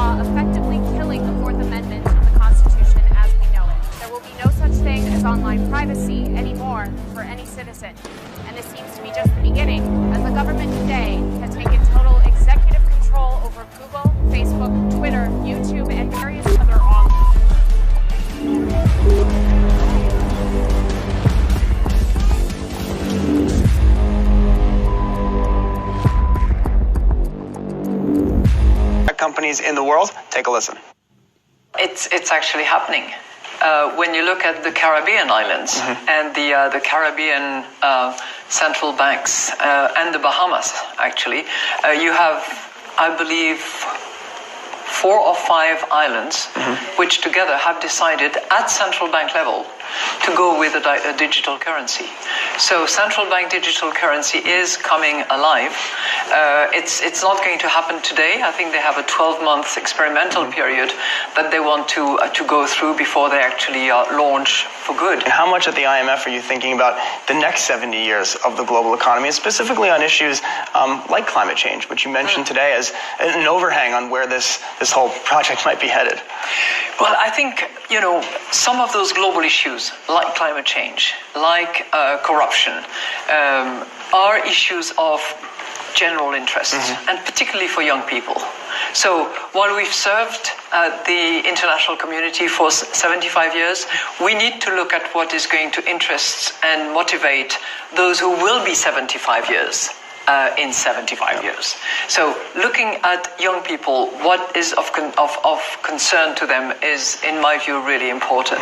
law effectively killing the Fourth Amendment of the Constitution as we know it. There will be no such thing as online privacy anymore for any citizen. And this seems to be just the beginning, as the government today has taken total executive control over Google, Facebook, Twitter, YouTube, and various other online. Companies in the world. Take a listen. It's actually happening. When you look at the Caribbean islands and the Caribbean central banks and the Bahamas, actually, you have, I believe, 4 or 5 islands which together have decided at central bank level to go with a digital currency. So central bank digital currency is coming alive. It's not going to happen today. I think they have a 12-month experimental period that they want to go through before they actually launch for good. How much at the IMF are you thinking about the next 70 years of the global economy, and specifically on issues like climate change, which you mentioned today as an overhang on where this whole project might be headed? Well, I think, some of those global issues, like climate change, like corruption, are issues of general interest, and particularly for young people. So while we've served the international community for 75 years, we need to look at what is going to interest and motivate those who will be 75 years. In 75 years. So looking at young people, what is of concern to them is, in my view, really important.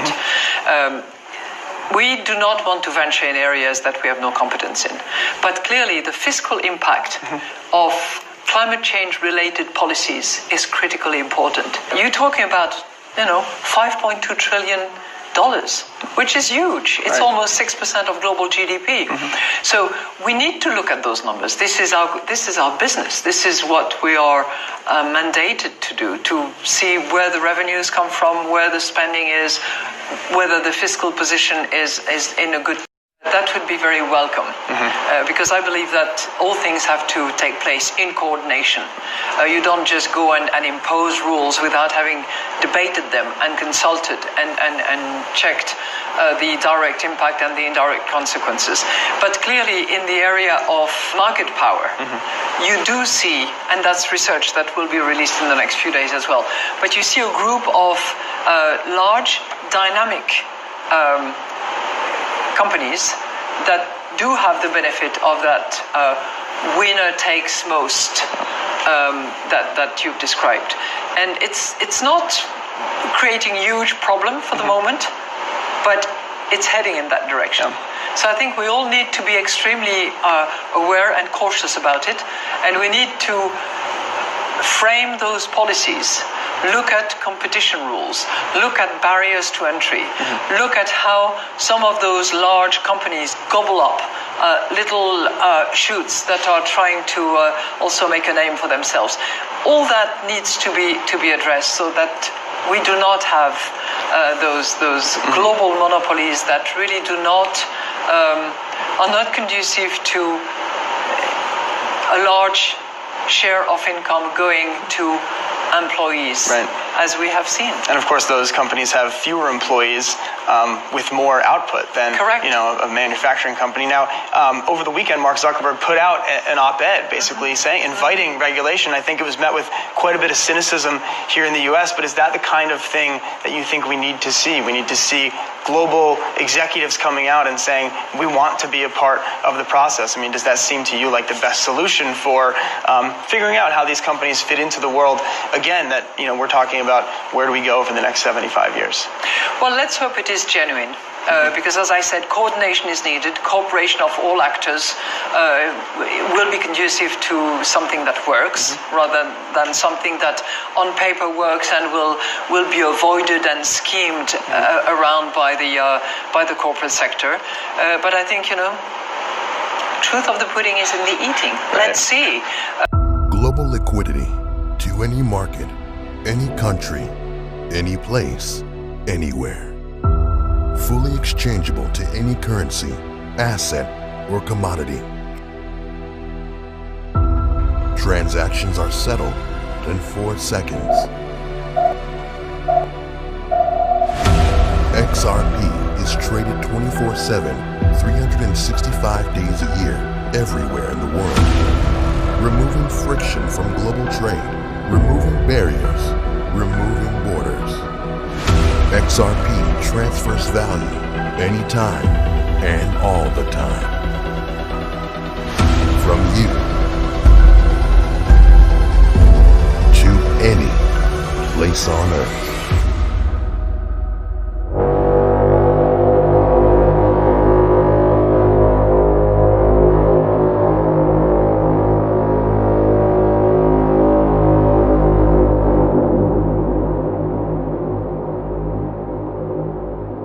We do not want to venture in areas that we have no competence in. But clearly the fiscal impact of climate change related policies is critically important. You're talking about, $5.2 trillion. Which is huge. It's almost 6% of global GDP. So we need to look at those numbers. This is our business. This is what we are mandated to do, to see where the revenues come from, where the spending is, whether the fiscal position is in a good. That would be very welcome, because I believe that all things have to take place in coordination. You don't just go and impose rules without having debated them and consulted and checked the direct impact and the indirect consequences. But clearly in the area of market power, you do see, and that's research that will be released in the next few days as well, but you see a group of large, dynamic companies that do have the benefit of that winner takes most that you've described. And it's not creating a huge problem for the moment, but it's heading in that direction. So I think we all need to be extremely aware and cautious about it, and we need to frame those policies. Look at competition rules, look at barriers to entry, look at how some of those large companies gobble up little shoots that are trying to also make a name for themselves. All that needs to be addressed so that we do not have those global monopolies that really are not conducive to a large share of income going to employees, as we have seen. And of course, those companies have fewer employees with more output than a manufacturing company. Now, over the weekend, Mark Zuckerberg put out an op-ed basically inviting regulation. I think it was met with quite a bit of cynicism here in the U.S., but is that the kind of thing that you think we need to see? We need to see global executives coming out and saying, we want to be a part of the process. I mean, does that seem to you like the best solution for figuring out how these companies fit into the world? Again, that we're talking about where do we go for the next 75 years? Well, let's hope it is genuine. Because as I said, coordination is needed. Cooperation of all actors will be conducive to something that works rather than something that on paper works and will be avoided and schemed around by the corporate sector. But I think, truth of the pudding is in the eating. Let's see. Global liquidity to any market, any country, any place, anywhere. Fully exchangeable to any currency, asset, or commodity. Transactions are settled, than 4 seconds. XRP is traded 24/7, 365 days a year, everywhere in the world. Removing friction from global trade, removing barriers, removing borders. XRP transfers value anytime and all the time. From you to any place on earth.